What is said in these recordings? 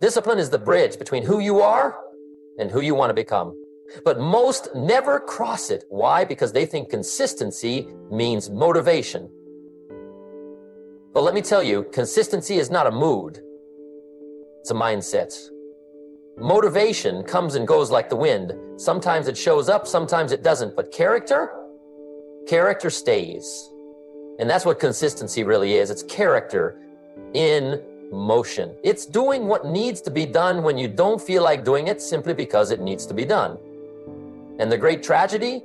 Discipline is the bridge between who you are and who you want to become. But most never cross it. Why? Because they think consistency means motivation. But let me tell you, consistency is not a mood. It's a mindset. Motivation comes and goes like the wind. Sometimes it shows up, sometimes it doesn't. But character stays. And that's what consistency really is. It's character in motion. It's doing what needs to be done when you don't feel like doing it simply because it needs to be done. And the great tragedy,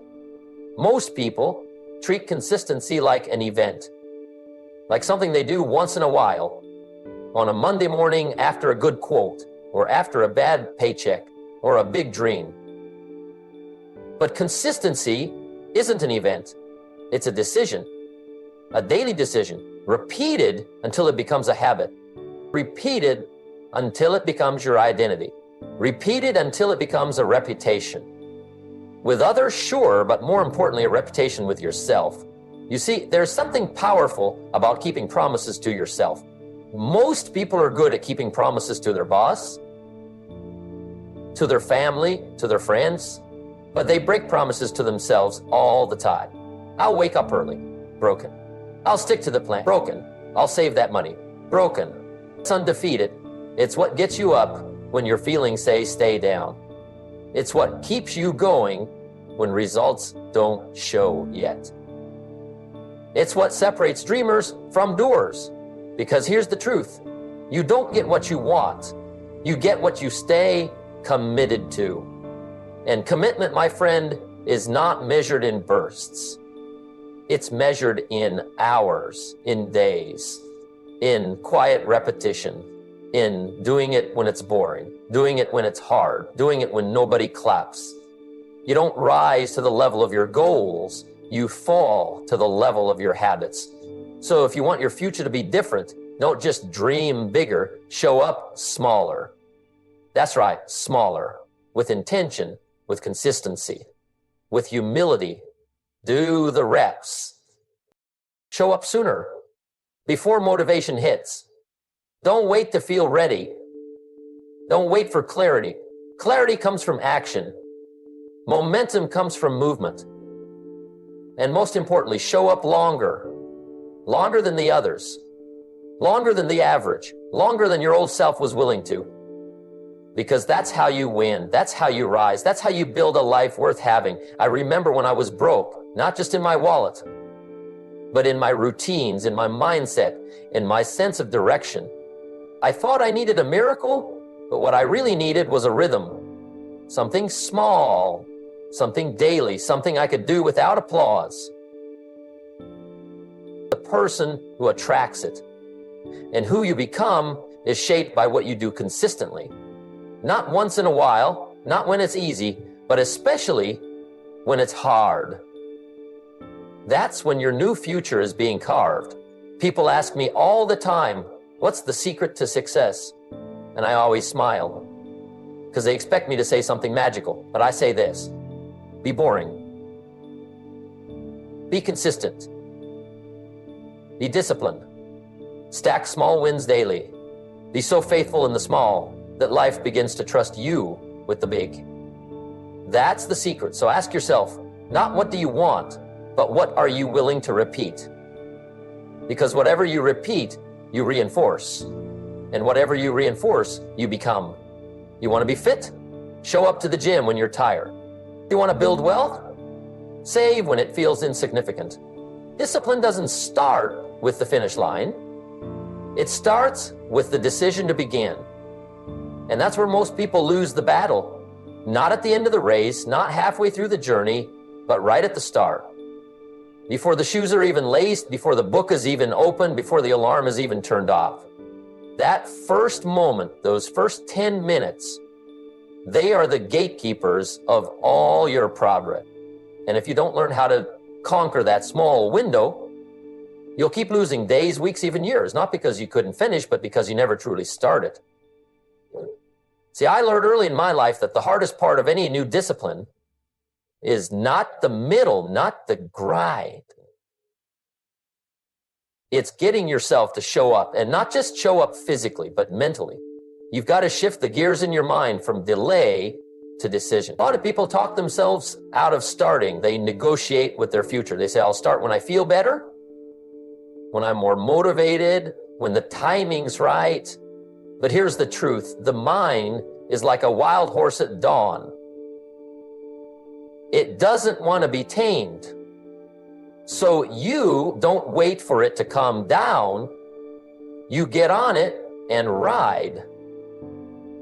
most people treat consistency like an event, like something they do once in a while, on a Monday morning after a good quote, or after a bad paycheck, or a big dream. But consistency isn't an event. It's a decision, a daily decision, repeated until it becomes a habit, repeated until it becomes your identity, repeated until it becomes a reputation. With others, sure, but more importantly, a reputation with yourself. You see, there's something powerful about keeping promises to yourself. Most people are good at keeping promises to their boss, to their family, to their friends, but they break promises to themselves all the time. I'll wake up early, broken. I'll stick to the plan, broken. I'll save that money, broken. It's undefeated. It's what gets you up when your feelings say stay down. It's what keeps you going when results don't show yet. It's what separates dreamers from doers. Because here's the truth. You don't get what you want. You get what you stay committed to. And commitment, my friend, is not measured in bursts. It's measured in hours, in days, in quiet repetition, in doing it when it's boring, doing it when it's hard, doing it when nobody claps. You don't rise to the level of your goals. You fall to the level of your habits. So if you want your future to be different, don't just dream bigger, show up smaller. That's right, smaller, with intention, with consistency, with humility. Do the reps. Show up sooner, before motivation hits. Don't wait to feel ready. Don't wait for clarity. Clarity comes from action. Momentum comes from movement. And most importantly, show up longer. Longer than the others. Longer than the average. Longer than your old self was willing to. Because that's how you win. That's how you rise. That's how you build a life worth having. I remember when I was broke, not just in my wallet, but in my routines, in my mindset, in my sense of direction. I thought I needed a miracle, but what I really needed was a rhythm. Something small, something daily, something I could do without applause. The person who attracts it. And who you become is shaped by what you do consistently. Not once in a while, not when it's easy, but especially when it's hard. That's when your new future is being carved. People ask me all the time, what's the secret to success? And I always smile, because they expect me to say something magical. But I say this, be boring. Be consistent. Be disciplined. Stack small wins daily. Be so faithful in the small that life begins to trust you with the big. That's the secret. So ask yourself, not what do you want, but what are you willing to repeat? Because whatever you repeat, you reinforce. And whatever you reinforce, you become. You want to be fit? Show up to the gym when you're tired. You want to build wealth? Save when it feels insignificant. Discipline doesn't start with the finish line. It starts with the decision to begin. And that's where most people lose the battle. Not at the end of the race, not halfway through the journey, but right at the start. Before the shoes are even laced, before the book is even opened, before the alarm is even turned off. That first moment, those first 10 minutes, they are the gatekeepers of all your progress. And if you don't learn how to conquer that small window, you'll keep losing days, weeks, even years, not because you couldn't finish, but because you never truly started. See, I learned early in my life that the hardest part of any new discipline is not the middle, not the grind. It's getting yourself to show up, and not just show up physically, but mentally. You've got to shift the gears in your mind from delay to decision. A lot of people talk themselves out of starting. They negotiate with their future. They say, I'll start when I feel better, when I'm more motivated, when the timing's right. But here's the truth. The mind is like a wild horse at dawn. It doesn't want to be tamed. So you don't wait for it to calm down. You get on it and ride.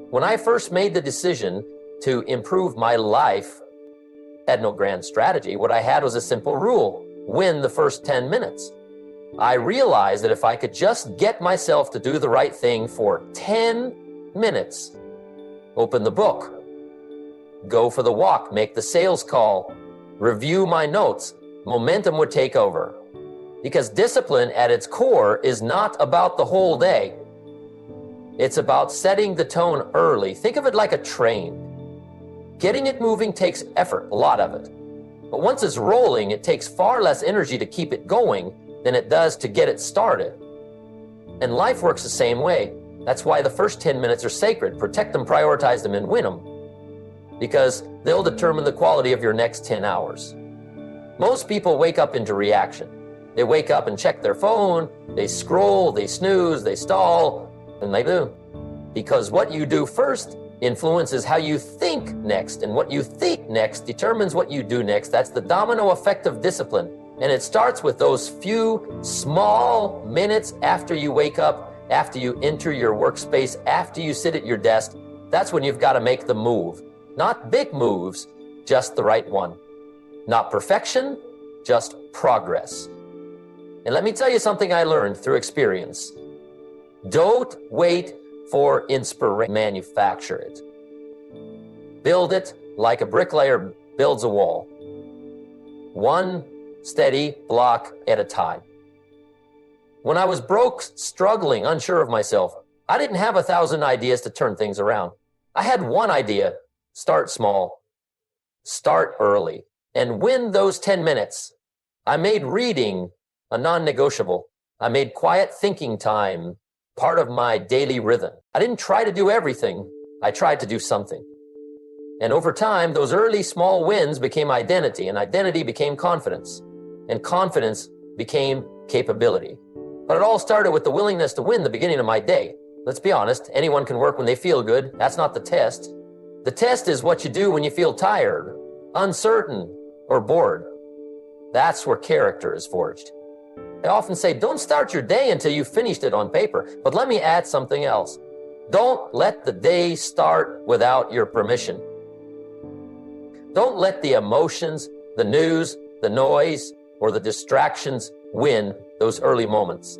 When I first made the decision to improve my life, I had no grand strategy. What I had was a simple rule: win the first 10 minutes. I realized that if I could just get myself to do the right thing for 10 minutes, open the book, go for the walk, make the sales call, review my notes, momentum would take over. Because discipline at its core is not about the whole day. It's about setting the tone early. Think of it like a train. Getting it moving takes effort, a lot of it. But once it's rolling, it takes far less energy to keep it going than it does to get it started. And life works the same way. That's why the first 10 minutes are sacred. Protect them, prioritize them, and win them. Because they'll determine the quality of your next 10 hours. Most people wake up into reaction. They wake up and check their phone, they scroll, they snooze, they stall, and they do. Because what you do first influences how you think next, and what you think next determines what you do next. That's the domino effect of discipline. And it starts with those few small minutes after you wake up, after you enter your workspace, after you sit at your desk. That's when you've got to make the move. Not big moves, just the right one. Not perfection, just progress. And let me tell you something I learned through experience. Don't wait for inspiration. Manufacture it. Build it like a bricklayer builds a wall. One steady block at a time. When I was broke, struggling, unsure of myself, I didn't have 1,000 ideas to turn things around. I had one idea: start small, start early, and win those 10 minutes. I made reading a non-negotiable. I made quiet thinking time part of my daily rhythm. I didn't try to do everything. I tried to do something. And over time, those early small wins became identity, and identity became confidence, and confidence became capability. But it all started with the willingness to win the beginning of my day. Let's be honest, anyone can work when they feel good. That's not the test. The test is what you do when you feel tired, uncertain, or bored. That's where character is forged. I often say, don't start your day until you've finished it on paper. But let me add something else. Don't let the day start without your permission. Don't let the emotions, the news, the noise, or the distractions win those early moments.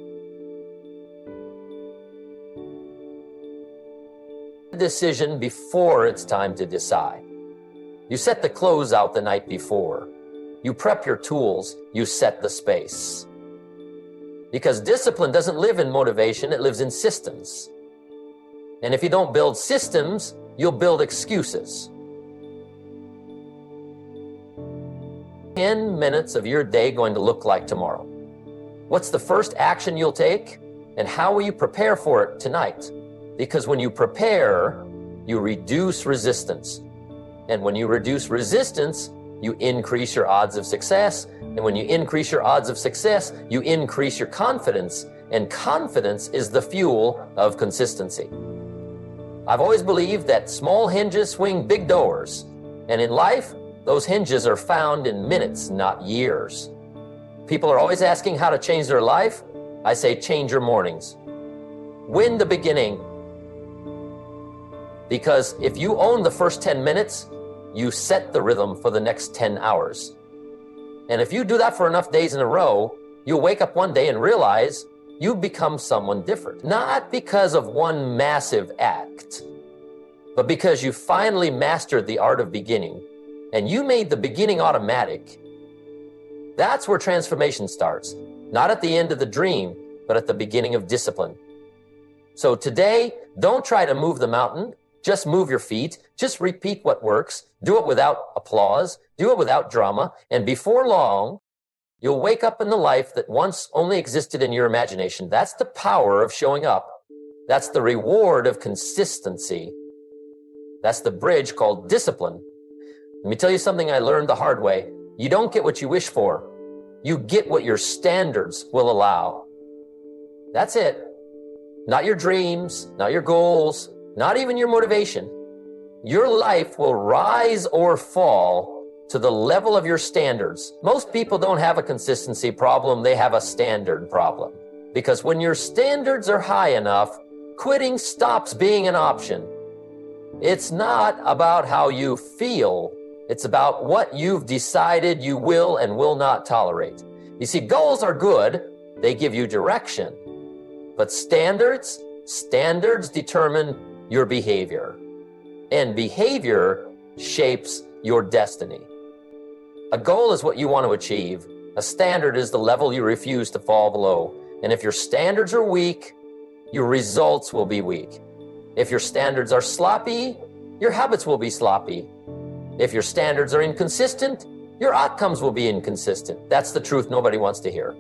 Decision before it's time to decide. You set the clothes out the night before. You prep your tools. You set the space. Because discipline doesn't live in motivation, it lives in systems. And if you don't build systems, you'll build excuses. 10 minutes of your day going to look like tomorrow? What's the first action you'll take? And how will you prepare for it tonight? Because when you prepare, you reduce resistance. And when you reduce resistance, you increase your odds of success. And when you increase your odds of success, you increase your confidence. And confidence is the fuel of consistency. I've always believed that small hinges swing big doors. And in life, those hinges are found in minutes, not years. People are always asking how to change their life. I say, change your mornings. Win the beginning. Because if you own the first 10 minutes, you set the rhythm for the next 10 hours. And if you do that for enough days in a row, you'll wake up one day and realize you've become someone different. Not because of one massive act, but because you finally mastered the art of beginning and you made the beginning automatic. That's where transformation starts. Not at the end of the dream, but at the beginning of discipline. So today, don't try to move the mountain. Just move your feet. Just repeat what works. Do it without applause. Do it without drama. And before long, you'll wake up in the life that once only existed in your imagination. That's the power of showing up. That's the reward of consistency. That's the bridge called discipline. Let me tell you something I learned the hard way. You don't get what you wish for. You get what your standards will allow. That's it. Not your dreams, not your goals, not even your motivation. Your life will rise or fall to the level of your standards. Most people don't have a consistency problem, they have a standard problem. Because when your standards are high enough, quitting stops being an option. It's not about how you feel, it's about what you've decided you will and will not tolerate. You see, goals are good, they give you direction. But standards determine your behavior. And behavior shapes your destiny. A goal is what you want to achieve. A standard is the level you refuse to fall below. And if your standards are weak, your results will be weak. If your standards are sloppy, your habits will be sloppy. If your standards are inconsistent, your outcomes will be inconsistent. That's the truth nobody wants to hear.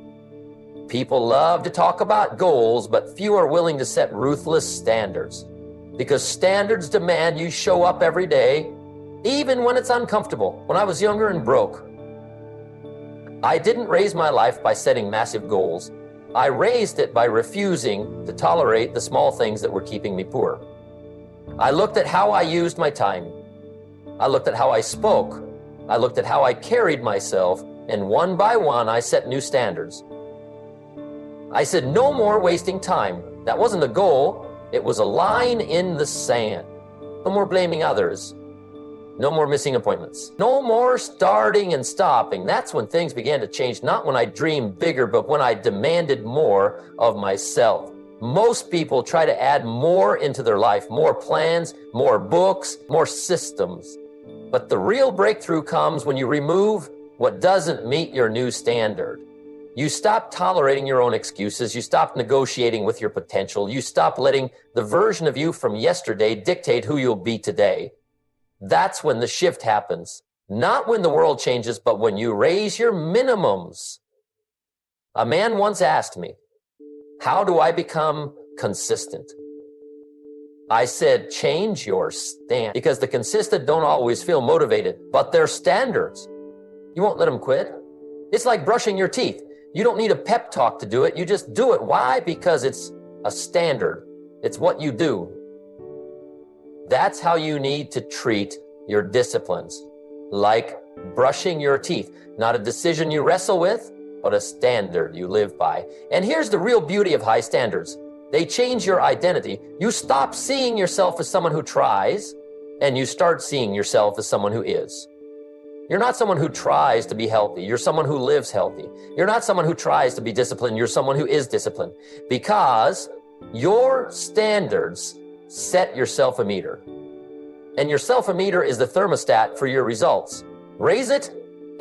People love to talk about goals, but few are willing to set ruthless standards. Because standards demand you show up every day, even when it's uncomfortable. When I was younger and broke, I didn't raise my life by setting massive goals. I raised it by refusing to tolerate the small things that were keeping me poor. I looked at how I used my time. I looked at how I spoke. I looked at how I carried myself, and one by one, I set new standards. I said, no more wasting time. That wasn't a goal. It was a line in the sand. No more blaming others. No more missing appointments. No more starting and stopping. That's when things began to change, not when I dreamed bigger, but when I demanded more of myself. Most people try to add more into their life, more plans, more books, more systems. But the real breakthrough comes when you remove what doesn't meet your new standard. You stop tolerating your own excuses. You stop negotiating with your potential. You stop letting the version of you from yesterday dictate who you'll be today. That's when the shift happens. Not when the world changes, but when you raise your minimums. A man once asked me, how do I become consistent? I said, change your stand. Because the consistent don't always feel motivated, but they're standards. You won't let them quit. It's like brushing your teeth. You don't need a pep talk to do it. You just do it. Why? Because it's a standard. It's what you do. That's how you need to treat your disciplines. Like brushing your teeth. Not a decision you wrestle with, but a standard you live by. And here's the real beauty of high standards. They change your identity. You stop seeing yourself as someone who tries, and you start seeing yourself as someone who is. You're not someone who tries to be healthy. You're someone who lives healthy. You're not someone who tries to be disciplined. You're someone who is disciplined. Because your standards set your self-a-meter. And your self-a-meter is the thermostat for your results. Raise it,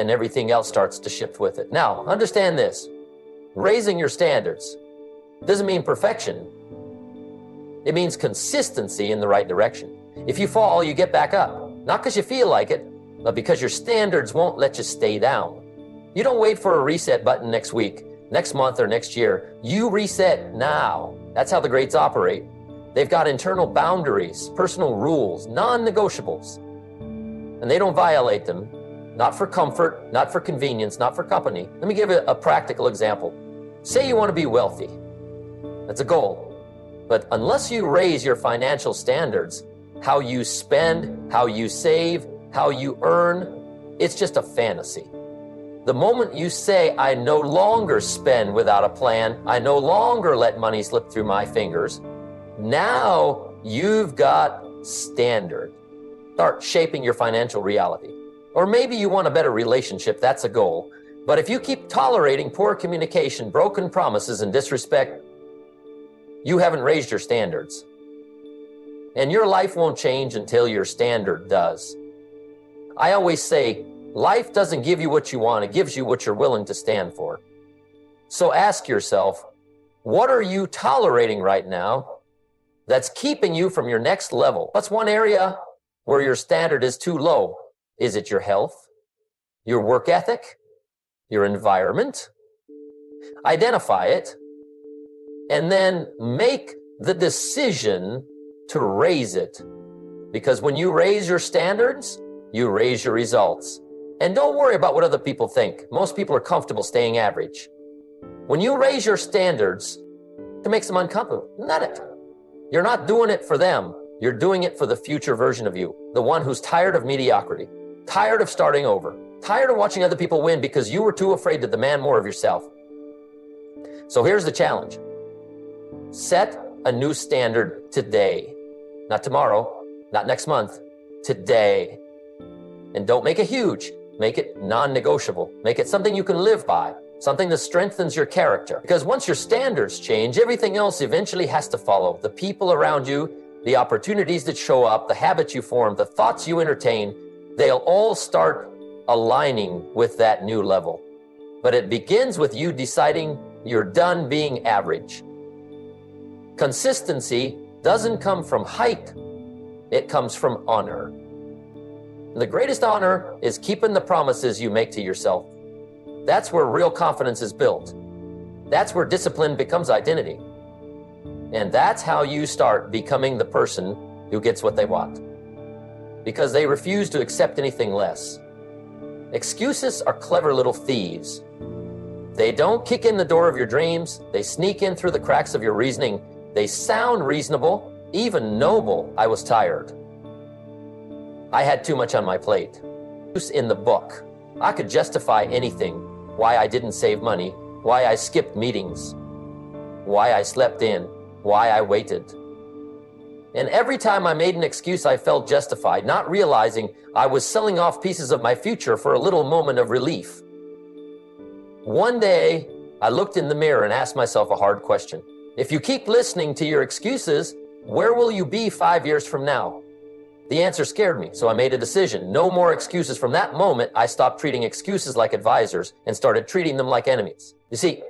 and everything else starts to shift with it. Now, understand this. Raising your standards doesn't mean perfection. It means consistency in the right direction. If you fall, you get back up. Not because you feel like it, but because your standards won't let you stay down. You don't wait for a reset button next week, next month, or next year. You reset now. That's how the greats operate. They've got internal boundaries, personal rules, non-negotiables. And they don't violate them, not for comfort, not for convenience, not for company. Let me give you a practical example. Say you want to be wealthy. That's a goal. But unless you raise your financial standards, how you spend, how you save, how you earn, it's just a fantasy. The moment you say, I no longer spend without a plan, I no longer let money slip through my fingers, now you've got standard. Start shaping your financial reality. Or maybe you want a better relationship, that's a goal. But if you keep tolerating poor communication, broken promises, and disrespect, you haven't raised your standards. And your life won't change until your standard does. I always say, life doesn't give you what you want, it gives you what you're willing to stand for. So ask yourself, what are you tolerating right now that's keeping you from your next level? What's one area where your standard is too low? Is it your health, your work ethic, your environment? Identify it, and then make the decision to raise it. Because when you raise your standards, you raise your results. And don't worry about what other people think. Most people are comfortable staying average. When you raise your standards, it makes them uncomfortable. Not it. You're not doing it for them. You're doing it for the future version of you. The one who's tired of mediocrity, tired of starting over, tired of watching other people win because you were too afraid to demand more of yourself. So here's the challenge. Set a new standard today. Not tomorrow, not next month, today. And don't make it huge. Make it non-negotiable. Make it something you can live by, something that strengthens your character. Because once your standards change, everything else eventually has to follow. The people around you, the opportunities that show up, the habits you form, the thoughts you entertain, they'll all start aligning with that new level. But it begins with you deciding you're done being average. Consistency doesn't come from height. It comes from honor. The greatest honor is keeping the promises you make to yourself. That's where real confidence is built. That's where discipline becomes identity. And that's how you start becoming the person who gets what they want. Because they refuse to accept anything less. Excuses are clever little thieves. They don't kick in the door of your dreams. They sneak in through the cracks of your reasoning. They sound reasonable, even noble. I was tired. I had too much on my plate. In the book, I could justify anything. Why I didn't save money, why I skipped meetings, why I slept in, why I waited. And every time I made an excuse, I felt justified, not realizing I was selling off pieces of my future for a little moment of relief. One day, I looked in the mirror and asked myself a hard question. If you keep listening to your excuses, where will you be 5 years from now? The answer scared me, so I made a decision. No more excuses. From that moment, I stopped treating excuses like advisors and started treating them like enemies. You see,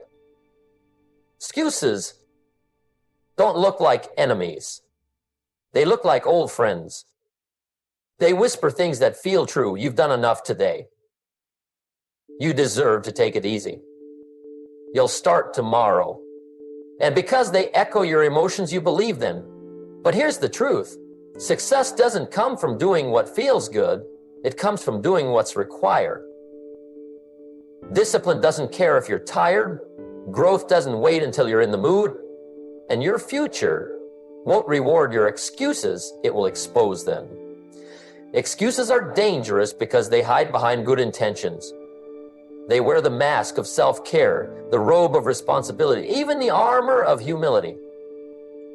excuses don't look like enemies. They look like old friends. They whisper things that feel true. You've done enough today. You deserve to take it easy. You'll start tomorrow. And because they echo your emotions, you believe them. But here's the truth. Success doesn't come from doing what feels good. It comes from doing what's required. Discipline doesn't care if you're tired. Growth doesn't wait until you're in the mood. And your future won't reward your excuses. It will expose them. Excuses are dangerous because they hide behind good intentions. They wear the mask of self-care, the robe of responsibility, even the armor of humility.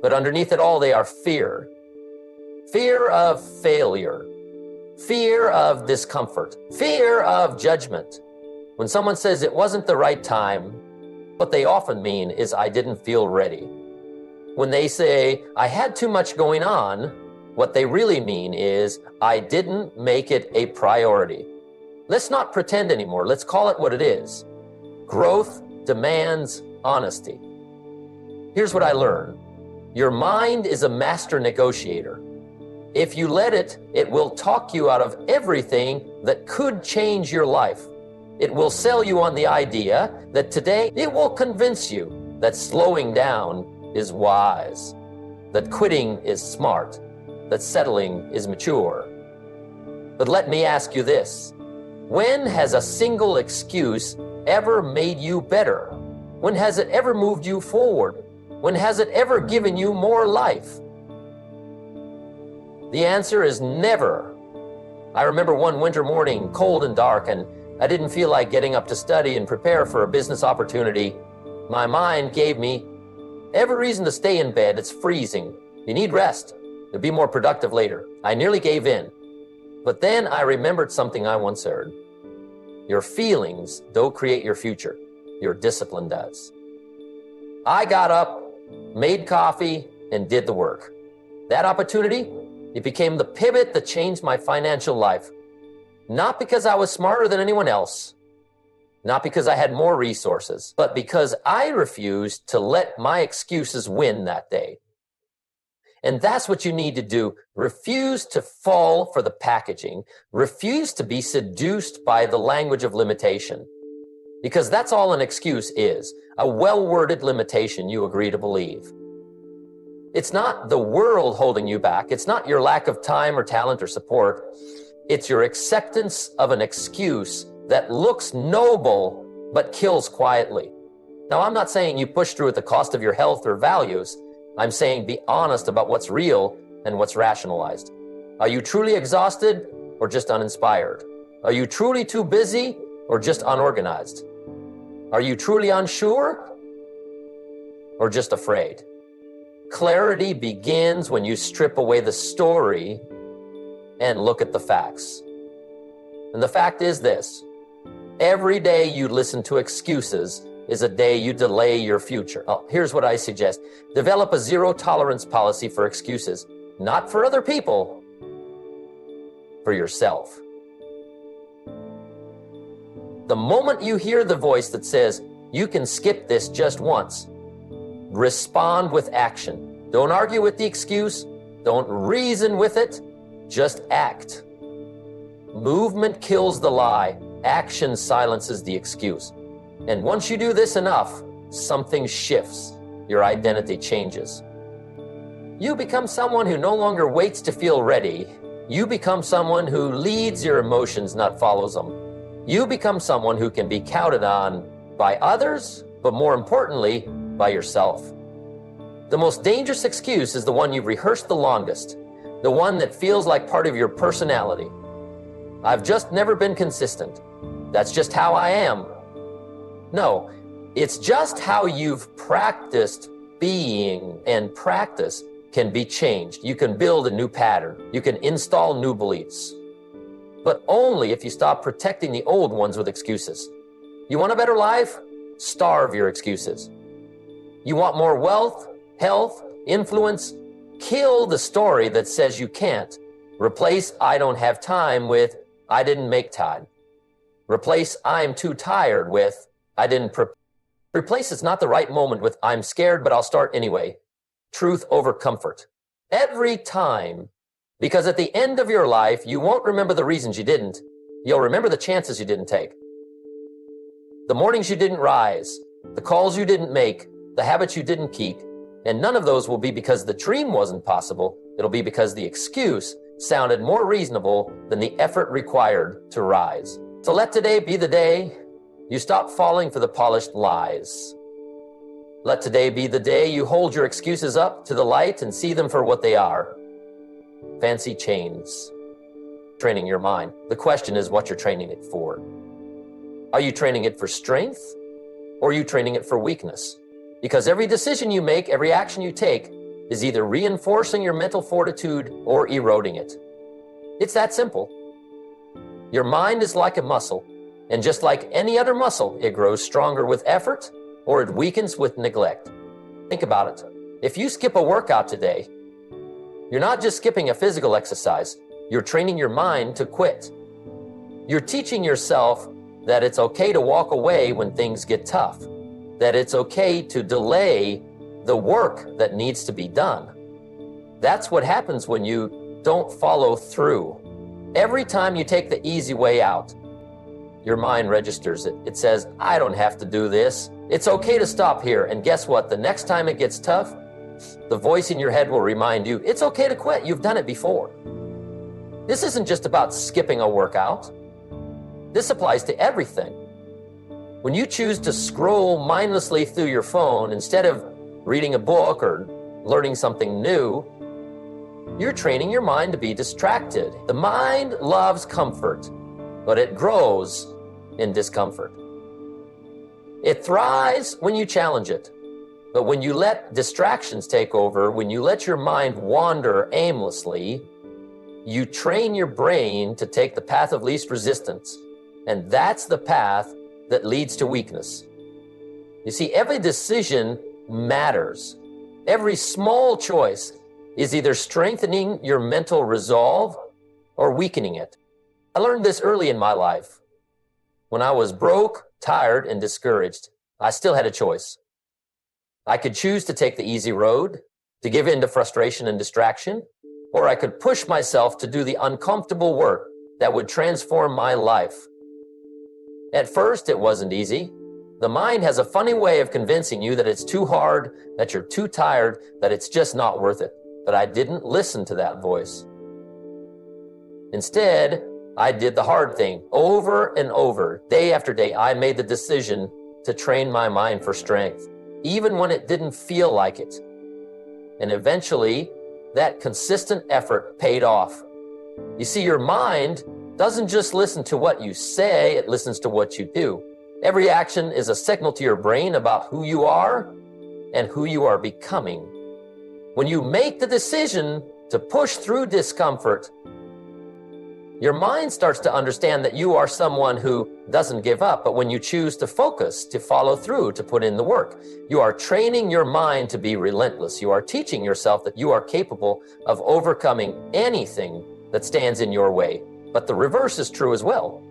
But underneath it all, they are fear. Fear of failure, fear of discomfort, fear of judgment. When someone says it wasn't the right time, what they often mean is I didn't feel ready. When they say I had too much going on, what they really mean is I didn't make it a priority. Let's not pretend anymore. Let's call it what it is. Growth demands honesty. Here's what I learned. Your mind is a master negotiator. If you let it, it will talk you out of everything that could change your life. It will sell you on the idea that today it will convince you that slowing down is wise, that quitting is smart, that settling is mature. But let me ask you this. When has a single excuse ever made you better? When has it ever moved you forward? When has it ever given you more life? The answer is never. I remember one winter morning, cold and dark, and I didn't feel like getting up to study and prepare for a business opportunity. My mind gave me every reason to stay in bed. It's freezing. You need rest. You'll be more productive later. I nearly gave in. But then I remembered something I once heard. Your feelings don't create your future. Your discipline does. I got up, made coffee, and did the work. That opportunity, it became the pivot that changed my financial life. Not because I was smarter than anyone else, not because I had more resources, but because I refused to let my excuses win that day. And that's what you need to do. Refuse to fall for the packaging. Refuse to be seduced by the language of limitation. Because that's all an excuse is, a well-worded limitation you agree to believe. It's not the world holding you back. It's not your lack of time or talent or support. It's your acceptance of an excuse that looks noble but kills quietly. Now, I'm not saying you push through at the cost of your health or values. I'm saying be honest about what's real and what's rationalized. Are you truly exhausted or just uninspired? Are you truly too busy or just unorganized? Are you truly unsure or just afraid? Clarity begins when you strip away the story and look at the facts. And the fact is this: every day you listen to excuses is a day you delay your future. Here's what I suggest. Develop a zero tolerance policy for excuses, not for other people, for yourself. The moment you hear the voice that says, you can skip this just once, respond with action. Don't argue with the excuse. Don't reason with it. Just act. Movement kills the lie. Action silences the excuse. And once you do this enough, something shifts. Your identity changes. You become someone who no longer waits to feel ready. You become someone who leads your emotions, not follows them. You become someone who can be counted on by others, but more importantly, by yourself. The most dangerous excuse is the one you've rehearsed the longest, the one that feels like part of your personality. I've just never been consistent. That's just how I am. No, it's just how you've practiced being, and practice can be changed. You can build a new pattern. You can install new beliefs. But only if you stop protecting the old ones with excuses. You want a better life? Starve your excuses. You want more wealth, health, influence? Kill the story that says you can't. Replace I don't have time with I didn't make time. Replace I'm too tired with I didn't prepare. Replace it's not the right moment with I'm scared, but I'll start anyway. Truth over comfort. Every time. Because at the end of your life, you won't remember the reasons you didn't. You'll remember the chances you didn't take. The mornings you didn't rise, the calls you didn't make, the habits you didn't keep. And none of those will be because the dream wasn't possible. It'll be because the excuse sounded more reasonable than the effort required to rise. So let today be the day you stop falling for the polished lies. Let today be the day you hold your excuses up to the light and see them for what they are. Fancy chains. Training your mind. The question is what you're training it for. Are you training it for strength, or are you training it for weakness? Because every decision you make, every action you take, is either reinforcing your mental fortitude or eroding it. It's that simple. Your mind is like a muscle, and just like any other muscle, it grows stronger with effort or it weakens with neglect. Think about it. If you skip a workout today, you're not just skipping a physical exercise, you're training your mind to quit. You're teaching yourself that it's okay to walk away when things get tough, that it's okay to delay the work that needs to be done. That's what happens when you don't follow through. Every time you take the easy way out, your mind registers it. It says, I don't have to do this. It's okay to stop here. And guess what? The next time it gets tough, the voice in your head will remind you, it's okay to quit. You've done it before. This isn't just about skipping a workout. This applies to everything. When you choose to scroll mindlessly through your phone instead of reading a book or learning something new, you're training your mind to be distracted. The mind loves comfort, but it grows in discomfort. It thrives when you challenge it. But when you let distractions take over, when you let your mind wander aimlessly, you train your brain to take the path of least resistance. And that's the path that leads to weakness. You see, every decision matters. Every small choice is either strengthening your mental resolve or weakening it. I learned this early in my life. When I was broke, tired, and discouraged, I still had a choice. I could choose to take the easy road, to give in to frustration and distraction, or I could push myself to do the uncomfortable work that would transform my life. At first, it wasn't easy. The mind has a funny way of convincing you that it's too hard, that you're too tired, that it's just not worth it. But I didn't listen to that voice. Instead, I did the hard thing over and over, day after day. I made the decision to train my mind for strength, even when it didn't feel like it. And eventually, that consistent effort paid off. You see, your mind doesn't just listen to what you say, it listens to what you do. Every action is a signal to your brain about who you are and who you are becoming. When you make the decision to push through discomfort, your mind starts to understand that you are someone who doesn't give up. But when you choose to focus, to follow through, to put in the work, you are training your mind to be relentless. You are teaching yourself that you are capable of overcoming anything that stands in your way. But the reverse is true as well.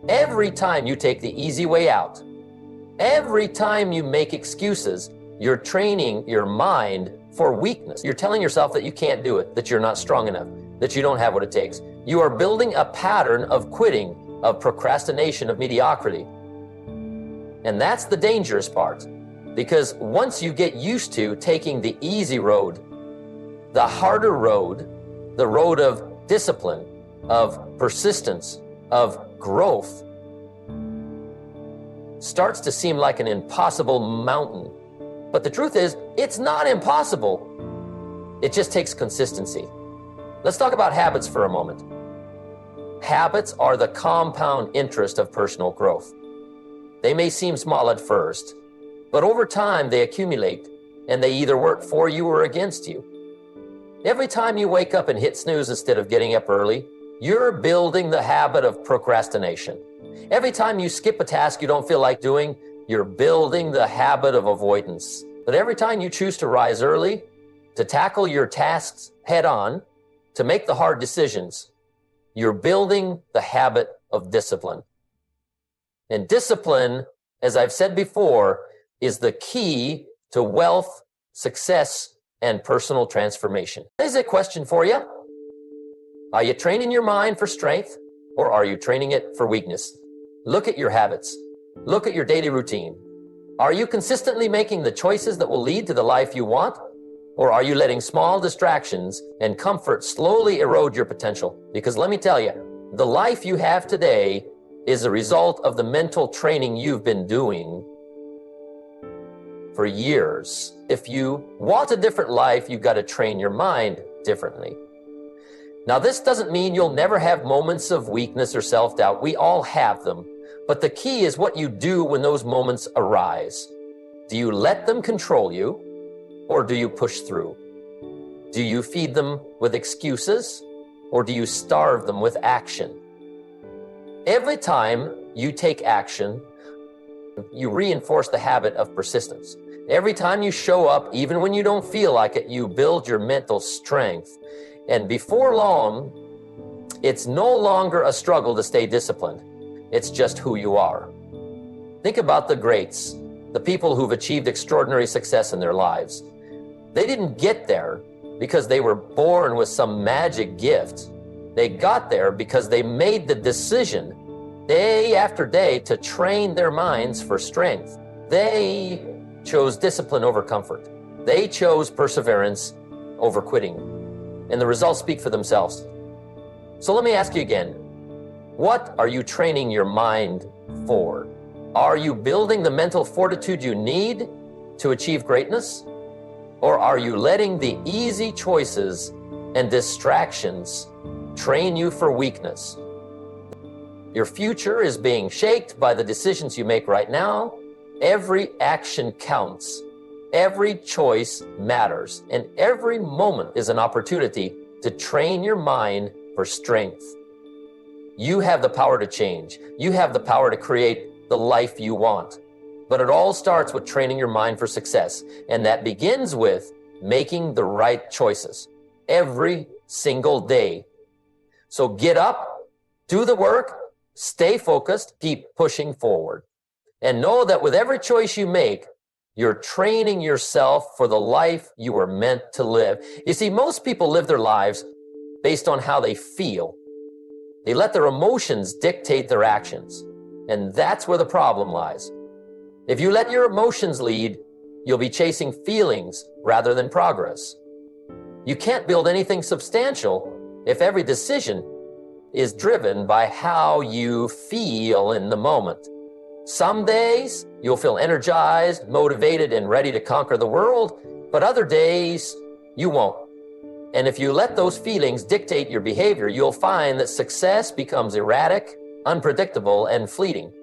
Every time you take the easy way out, every time you make excuses, you're training your mind for weakness. You're telling yourself that you can't do it, that you're not strong enough, that you don't have what it takes. You are building a pattern of quitting, of procrastination, of mediocrity. And that's the dangerous part, because once you get used to taking the easy road, the harder road, the road of discipline, of persistence, of growth, starts to seem like an impossible mountain. But the truth is, it's not impossible. It just takes consistency. Let's talk about habits for a moment. Habits are the compound interest of personal growth. They may seem small at first, but over time they accumulate, and they either work for you or against you. Every time you wake up and hit snooze instead of getting up early, you're building the habit of procrastination. Every time you skip a task you don't feel like doing, you're building the habit of avoidance. But every time you choose to rise early, to tackle your tasks head on, to make the hard decisions, you're building the habit of discipline. And discipline, as I've said before, is the key to wealth, success, and personal transformation. Here's a question for you. Are you training your mind for strength, or are you training it for weakness? Look at your habits. Look at your daily routine. Are you consistently making the choices that will lead to the life you want? Or are you letting small distractions and comfort slowly erode your potential? Because let me tell you, the life you have today is a result of the mental training you've been doing for years. If you want a different life, you've got to train your mind differently. Now, this doesn't mean you'll never have moments of weakness or self-doubt. We all have them. But the key is what you do when those moments arise. Do you let them control you, or do you push through? Do you feed them with excuses, or do you starve them with action? Every time you take action, you reinforce the habit of persistence. Every time you show up, even when you don't feel like it, you build your mental strength. And before long, it's no longer a struggle to stay disciplined. It's just who you are. Think about the greats, the people who've achieved extraordinary success in their lives. They didn't get there because they were born with some magic gift. They got there because they made the decision day after day to train their minds for strength. They chose discipline over comfort. They chose perseverance over quitting. And the results speak for themselves. So let me ask you again, what are you training your mind for? Are you building the mental fortitude you need to achieve greatness? Or are you letting the easy choices and distractions train you for weakness? Your future is being shaped by the decisions you make right now. Every action counts. Every choice matters. And every moment is an opportunity to train your mind for strength. You have the power to change. You have the power to create the life you want. But it all starts with training your mind for success. And that begins with making the right choices every single day. So get up, do the work, stay focused, keep pushing forward. And know that with every choice you make, you're training yourself for the life you were meant to live. You see, most people live their lives based on how they feel. They let their emotions dictate their actions. And that's where the problem lies. If you let your emotions lead, you'll be chasing feelings rather than progress. You can't build anything substantial if every decision is driven by how you feel in the moment. Some days you'll feel energized, motivated, and ready to conquer the world, but other days you won't. And if you let those feelings dictate your behavior, you'll find that success becomes erratic, unpredictable, and fleeting.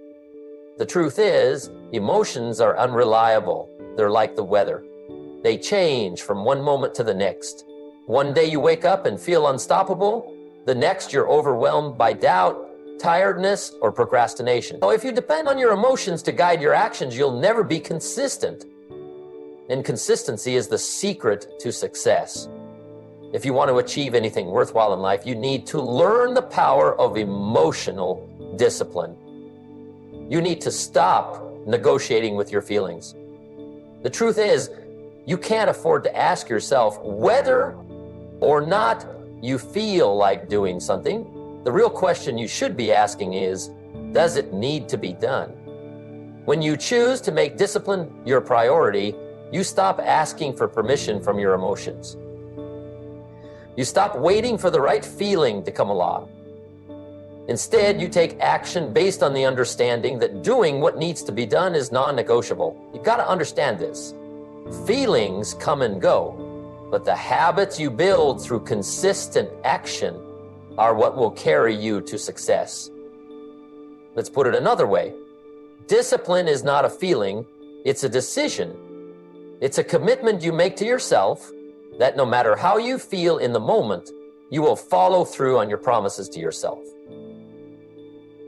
The truth is, emotions are unreliable. They're like the weather. They change from one moment to the next. One day you wake up and feel unstoppable. The next you're overwhelmed by doubt, tiredness, or procrastination. So if you depend on your emotions to guide your actions, you'll never be consistent. And consistency is the secret to success. If you want to achieve anything worthwhile in life, you need to learn the power of emotional discipline. You need to stop negotiating with your feelings. The truth is, you can't afford to ask yourself whether or not you feel like doing something. The real question you should be asking is, does it need to be done? When you choose to make discipline your priority, you stop asking for permission from your emotions. You stop waiting for the right feeling to come along. Instead, you take action based on the understanding that doing what needs to be done is non-negotiable. You've got to understand this. Feelings come and go, but the habits you build through consistent action are what will carry you to success. Let's put it another way. Discipline is not a feeling, it's a decision. It's a commitment you make to yourself that no matter how you feel in the moment, you will follow through on your promises to yourself.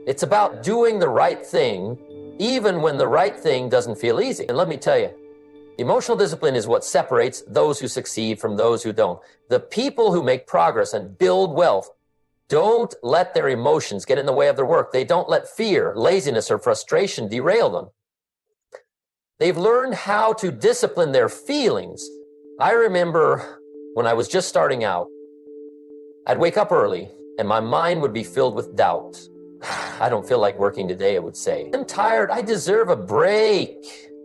It's about doing the right thing, even when the right thing doesn't feel easy. And let me tell you, emotional discipline is what separates those who succeed from those who don't. The people who make progress and build wealth don't let their emotions get in the way of their work. They don't let fear, laziness, or frustration derail them. They've learned how to discipline their feelings. I remember when I was just starting out, I'd wake up early and my mind would be filled with doubt. I don't feel like working today, I would say. I'm tired, I deserve a break.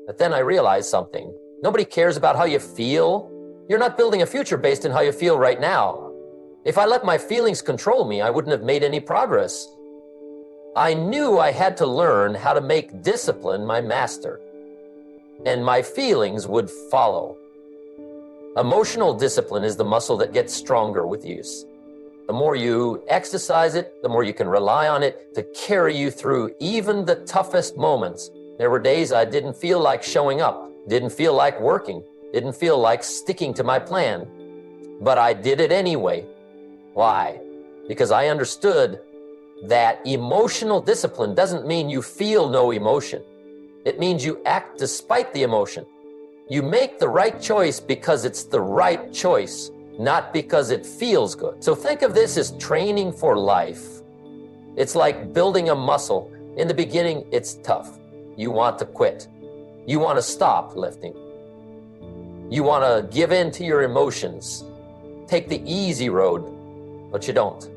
But then I realized something. Nobody cares about how you feel. You're not building a future based on how you feel right now. If I let my feelings control me, I wouldn't have made any progress. I knew I had to learn how to make discipline my master, and my feelings would follow. Emotional discipline is the muscle that gets stronger with use. The more you exercise it, the more you can rely on it to carry you through even the toughest moments. There were days I didn't feel like showing up, didn't feel like working, didn't feel like sticking to my plan, but I did it anyway. Why? Because I understood that emotional discipline doesn't mean you feel no emotion. It means you act despite the emotion. You make the right choice because it's the right choice, not because it feels good. So think of this as training for life. It's like building a muscle. In the beginning, it's tough. You want to quit. You want to stop lifting. You want to give in to your emotions. Take the easy road, but you don't.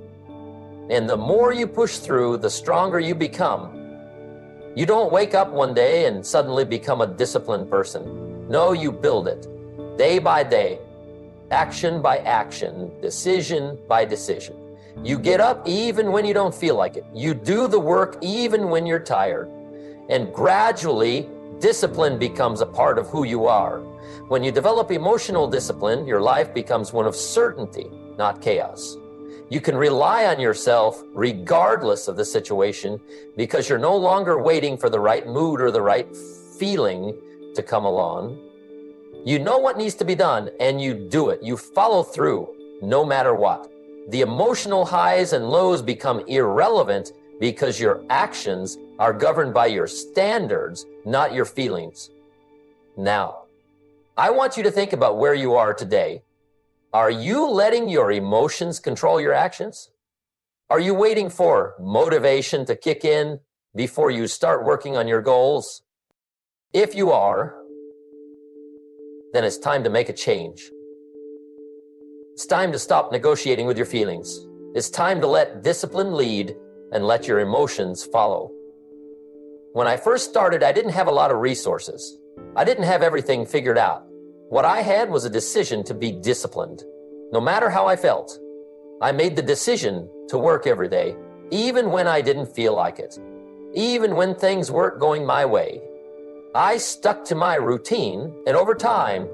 And the more you push through, the stronger you become. You don't wake up one day and suddenly become a disciplined person. No, you build it day by day, action by action, decision by decision. You get up even when you don't feel like it. You do the work even when you're tired. And gradually, discipline becomes a part of who you are. When you develop emotional discipline, your life becomes one of certainty, not chaos. You can rely on yourself regardless of the situation because you're no longer waiting for the right mood or the right feeling to come along. You know what needs to be done and you do it. You follow through no matter what. The emotional highs and lows become irrelevant because your actions are governed by your standards, not your feelings. Now, I want you to think about where you are today. Are you letting your emotions control your actions? Are you waiting for motivation to kick in before you start working on your goals? If you are, then it's time to make a change. It's time to stop negotiating with your feelings. It's time to let discipline lead and let your emotions follow. When I first started, I didn't have a lot of resources. I didn't have everything figured out. What I had was a decision to be disciplined. No matter how I felt, I made the decision to work every day, even when I didn't feel like it, even when things weren't going my way. I stuck to my routine, and over time,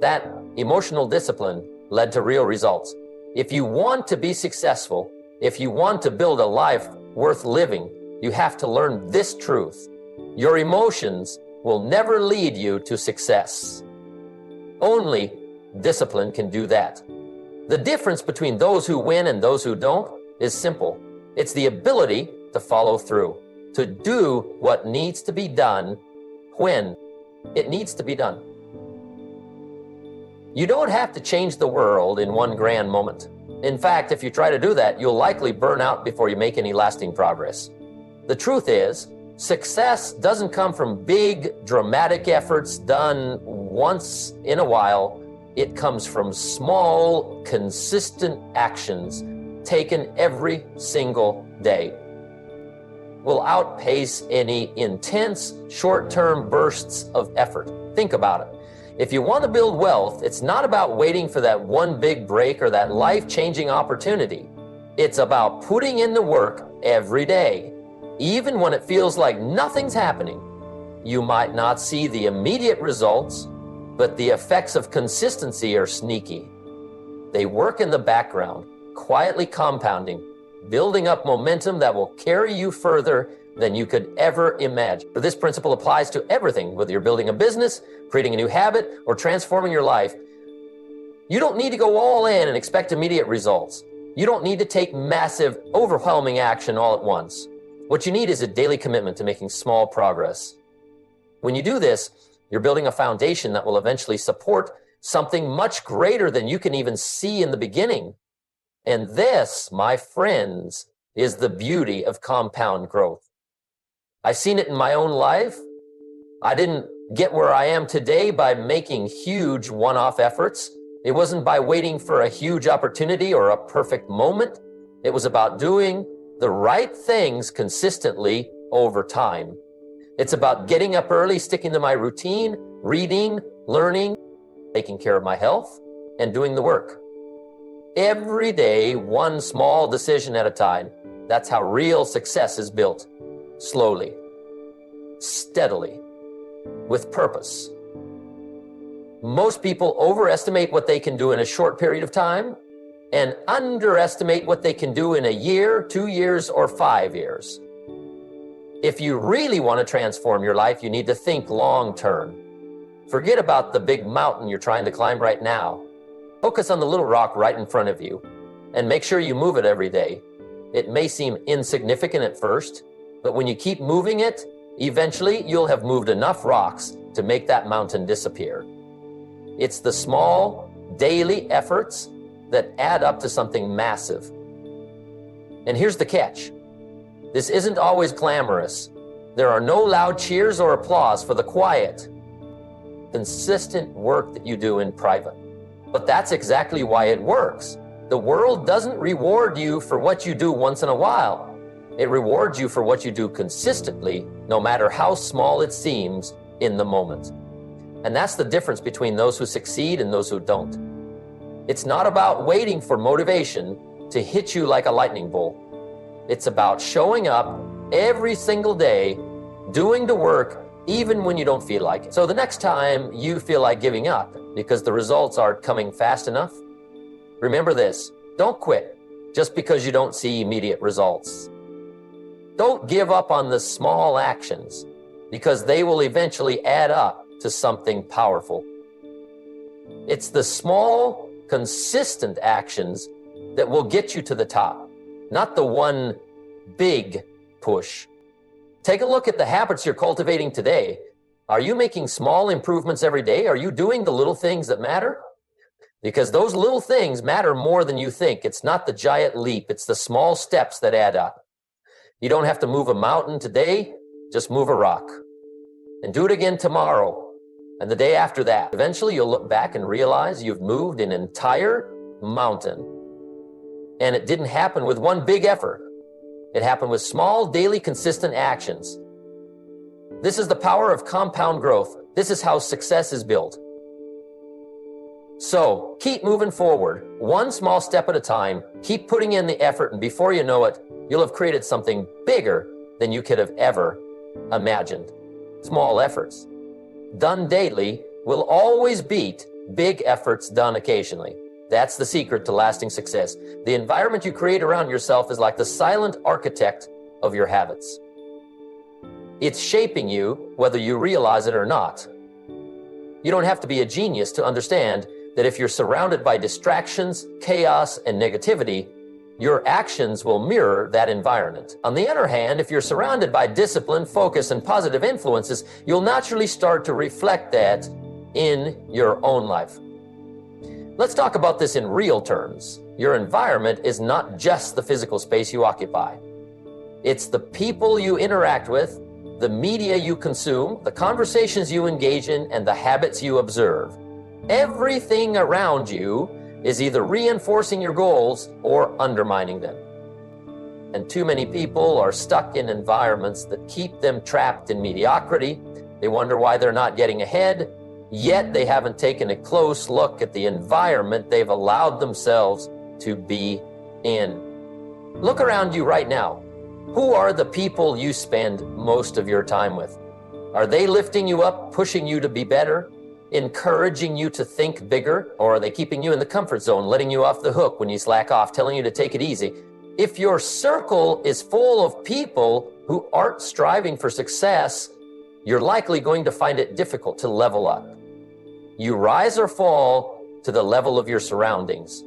that emotional discipline led to real results. If you want to be successful, if you want to build a life worth living, you have to learn this truth. Your emotions will never lead you to success. Only discipline can do that. The difference between those who win and those who don't is simple. It's the ability to follow through, to do what needs to be done when it needs to be done. You don't have to change the world in one grand moment. In fact, if you try to do that, you'll likely burn out before you make any lasting progress. The truth is, success doesn't come from big, dramatic efforts done once in a while. It comes from small, consistent actions taken every single day. Will outpace any intense, short-term bursts of effort. Think about it. If you want to build wealth, it's not about waiting for that one big break or that life-changing opportunity. It's about putting in the work every day. Even when it feels like nothing's happening, you might not see the immediate results, but the effects of consistency are sneaky. They work in the background, quietly compounding, building up momentum that will carry you further than you could ever imagine. This principle applies to everything, whether you're building a business, creating a new habit, or transforming your life. You don't need to go all in and expect immediate results. You don't need to take massive, overwhelming action all at once. What you need is a daily commitment to making small progress. When you do this, you're building a foundation that will eventually support something much greater than you can even see in the beginning. And this, my friends, is the beauty of compound growth. I've seen it in my own life. I didn't get where I am today by making huge one-off efforts. It wasn't by waiting for a huge opportunity or a perfect moment. It was about doing the right things consistently over time. It's about getting up early, sticking to my routine, reading, learning, taking care of my health, and doing the work. Every day, one small decision at a time. That's how real success is built. Slowly, steadily, with purpose. Most people overestimate what they can do in a short period of time and underestimate what they can do in a year, 2 years, or 5 years. If you really want to transform your life, you need to think long term. Forget about the big mountain you're trying to climb right now. Focus on the little rock right in front of you and make sure you move it every day. It may seem insignificant at first, but when you keep moving it, eventually you'll have moved enough rocks to make that mountain disappear. It's the small, daily efforts that add up to something massive. And here's the catch. This isn't always glamorous. There are no loud cheers or applause for the quiet, consistent work that you do in private. But that's exactly why it works. The world doesn't reward you for what you do once in a while. It rewards you for what you do consistently, no matter how small it seems in the moment. And that's the difference between those who succeed and those who don't. It's not about waiting for motivation to hit you like a lightning bolt. It's about showing up every single day, doing the work, even when you don't feel like it. So the next time you feel like giving up because the results aren't coming fast enough, remember this: don't quit just because you don't see immediate results. Don't give up on the small actions because they will eventually add up to something powerful. It's the small, consistent actions that will get you to the top, not the one big push. Take a look at the habits you're cultivating today. Are you making small improvements every day? Are you doing the little things that matter? Because those little things matter more than you think. It's not the giant leap. It's the small steps that add up. You don't have to move a mountain today. Just move a rock. And do it again tomorrow and the day after that. Eventually, you'll look back and realize you've moved an entire mountain. And it didn't happen with one big effort. It happened with small, daily, consistent actions. This is the power of compound growth. This is how success is built. So keep moving forward, one small step at a time. Keep putting in the effort, and before you know it, you'll have created something bigger than you could have ever imagined. Small efforts done daily will always beat big efforts done occasionally. That's the secret to lasting success. The environment you create around yourself is like the silent architect of your habits. It's shaping you whether you realize it or not. You don't have to be a genius to understand that if you're surrounded by distractions, chaos, and negativity, your actions will mirror that environment. On the other hand, if you're surrounded by discipline, focus, and positive influences, you'll naturally start to reflect that in your own life. Let's talk about this in real terms. Your environment is not just the physical space you occupy. It's the people you interact with, the media you consume, the conversations you engage in, and the habits you observe. Everything around you is either reinforcing your goals or undermining them. And too many people are stuck in environments that keep them trapped in mediocrity. They wonder why they're not getting ahead, yet they haven't taken a close look at the environment they've allowed themselves to be in. Look around you right now. Who are the people you spend most of your time with? Are they lifting you up, pushing you to be better, encouraging you to think bigger, or are they keeping you in the comfort zone, letting you off the hook when you slack off, telling you to take it easy? If your circle is full of people who aren't striving for success, you're likely going to find it difficult to level up. You rise or fall to the level of your surroundings.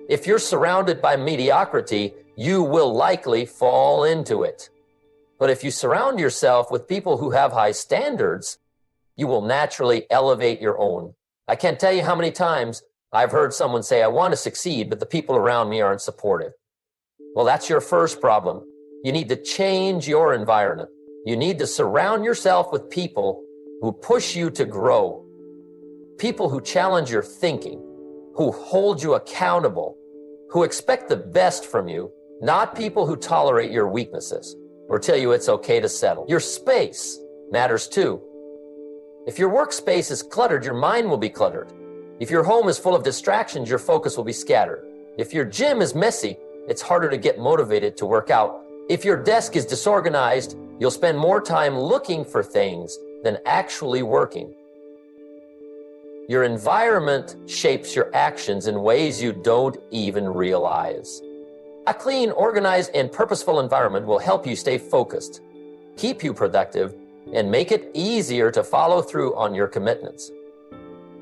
If you're surrounded by mediocrity, you will likely fall into it. But if you surround yourself with people who have high standards, you will naturally elevate your own. I can't tell you how many times I've heard someone say, I want to succeed, but the people around me aren't supportive. Well, that's your first problem. You need to change your environment. You need to surround yourself with people who push you to grow, people who challenge your thinking, who hold you accountable, who expect the best from you, not people who tolerate your weaknesses or tell you it's okay to settle. Your space matters too. If your workspace is cluttered, your mind will be cluttered. If your home is full of distractions, your focus will be scattered. If your gym is messy, it's harder to get motivated to work out. If your desk is disorganized, you'll spend more time looking for things than actually working. Your environment shapes your actions in ways you don't even realize. A clean, organized, and purposeful environment will help you stay focused, keep you productive, and make it easier to follow through on your commitments.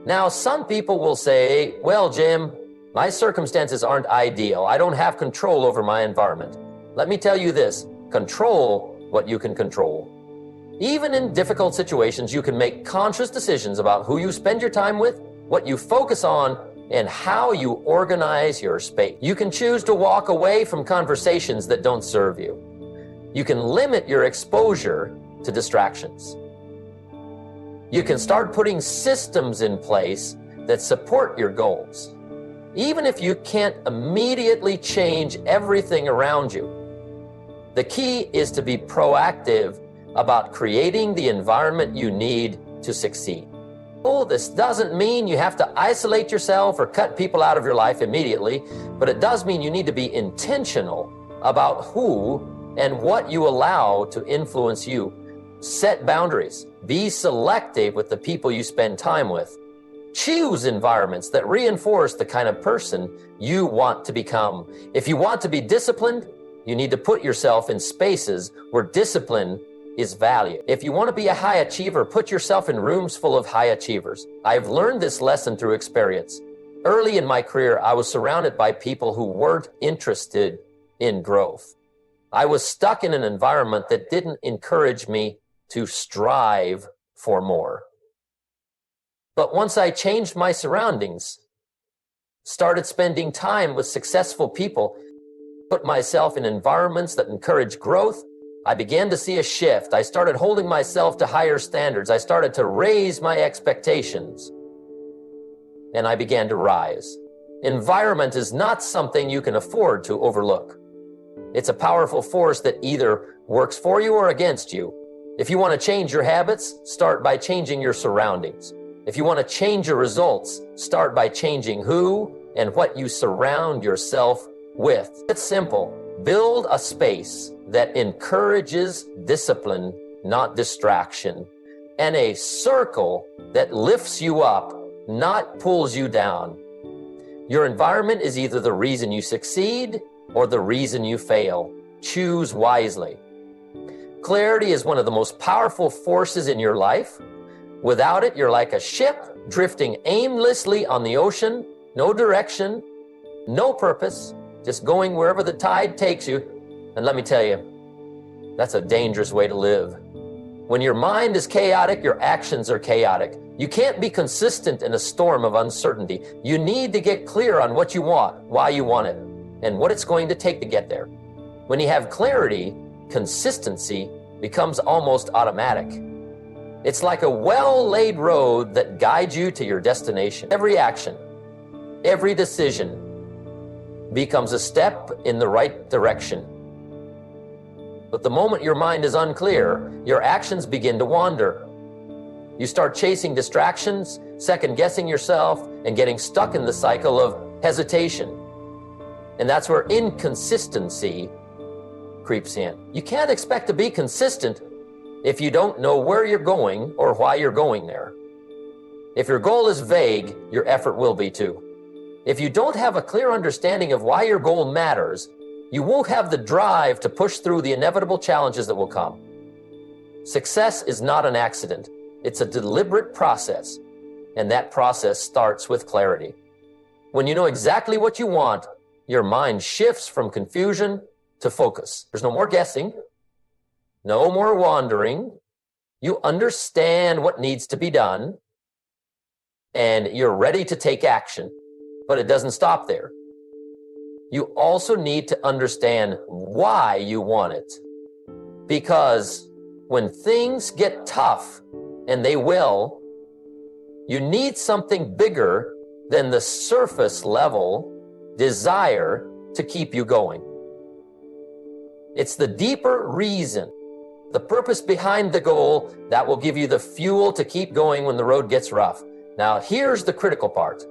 Now, some people will say, well, Jim, my circumstances aren't ideal. I don't have control over my environment. Let me tell you this, control what you can control. Even in difficult situations, you can make conscious decisions about who you spend your time with, what you focus on, and how you organize your space. You can choose to walk away from conversations that don't serve you. You can limit your exposure to distractions. You can start putting systems in place that support your goals. Even if you can't immediately change everything around you, the key is to be proactive about creating the environment you need to succeed. Oh, this doesn't mean you have to isolate yourself or cut people out of your life immediately, but it does mean you need to be intentional about who and what you allow to influence you. Set boundaries. Be selective with the people you spend time with. Choose environments that reinforce the kind of person you want to become. If you want to be disciplined, you need to put yourself in spaces where discipline is valued. If you want to be a high achiever, put yourself in rooms full of high achievers. I've learned this lesson through experience. Early in my career, I was surrounded by people who weren't interested in growth. I was stuck in an environment that didn't encourage me to strive for more. But once I changed my surroundings, started spending time with successful people, put myself in environments that encourage growth, I began to see a shift. I started holding myself to higher standards. I started to raise my expectations, and I began to rise. Environment is not something you can afford to overlook. It's a powerful force that either works for you or against you. If you want to change your habits, start by changing your surroundings. If you want to change your results, start by changing who and what you surround yourself with. It's simple. Build a space that encourages discipline, not distraction, and a circle that lifts you up, not pulls you down. Your environment is either the reason you succeed or the reason you fail. Choose wisely. Clarity is one of the most powerful forces in your life. Without it, you're like a ship drifting aimlessly on the ocean, no direction, no purpose, just going wherever the tide takes you. And let me tell you, that's a dangerous way to live. When your mind is chaotic, your actions are chaotic. You can't be consistent in a storm of uncertainty. You need to get clear on what you want, why you want it, and what it's going to take to get there. When you have clarity, consistency becomes almost automatic. It's like a well-laid road that guides you to your destination. Every action, every decision becomes a step in the right direction. But the moment your mind is unclear, your actions begin to wander. You start chasing distractions, second-guessing yourself, and getting stuck in the cycle of hesitation. And that's where inconsistency creeps in. You can't expect to be consistent if you don't know where you're going or why you're going there. If your goal is vague, your effort will be too. If you don't have a clear understanding of why your goal matters, you won't have the drive to push through the inevitable challenges that will come. Success is not an accident. It's a deliberate process, and that process starts with clarity. When you know exactly what you want, your mind shifts from confusion to focus. There's no more guessing, no more wandering. You understand what needs to be done, and you're ready to take action. But it doesn't stop there. You also need to understand why you want it. Because when things get tough, and they will, you need something bigger than the surface level desire to keep you going. It's the deeper reason, the purpose behind the goal that will give you the fuel to keep going when the road gets rough. Now, here's the critical part.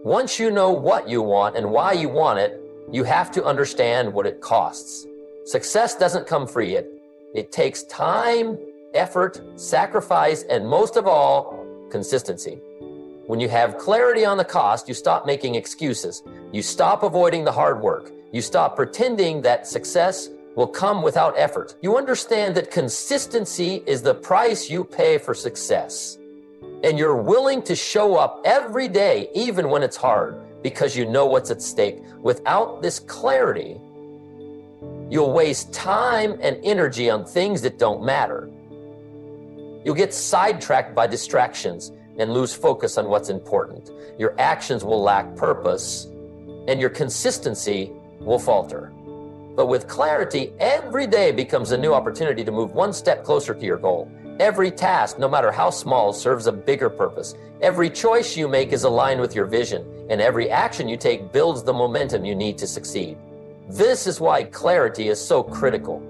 Once you know what you want and why you want it, you have to understand what it costs. Success doesn't come free. It takes time, effort, sacrifice, and most of all, consistency. When you have clarity on the cost, you stop making excuses. You stop avoiding the hard work. You stop pretending that success will come without effort. You understand that consistency is the price you pay for success. And you're willing to show up every day, even when it's hard, because you know what's at stake. Without this clarity, you'll waste time and energy on things that don't matter. You'll get sidetracked by distractions and lose focus on what's important. Your actions will lack purpose, and your consistency will falter. But with clarity, every day becomes a new opportunity to move one step closer to your goal. Every task, no matter how small, serves a bigger purpose. Every choice you make is aligned with your vision, and every action you take builds the momentum you need to succeed. This is why clarity is so critical.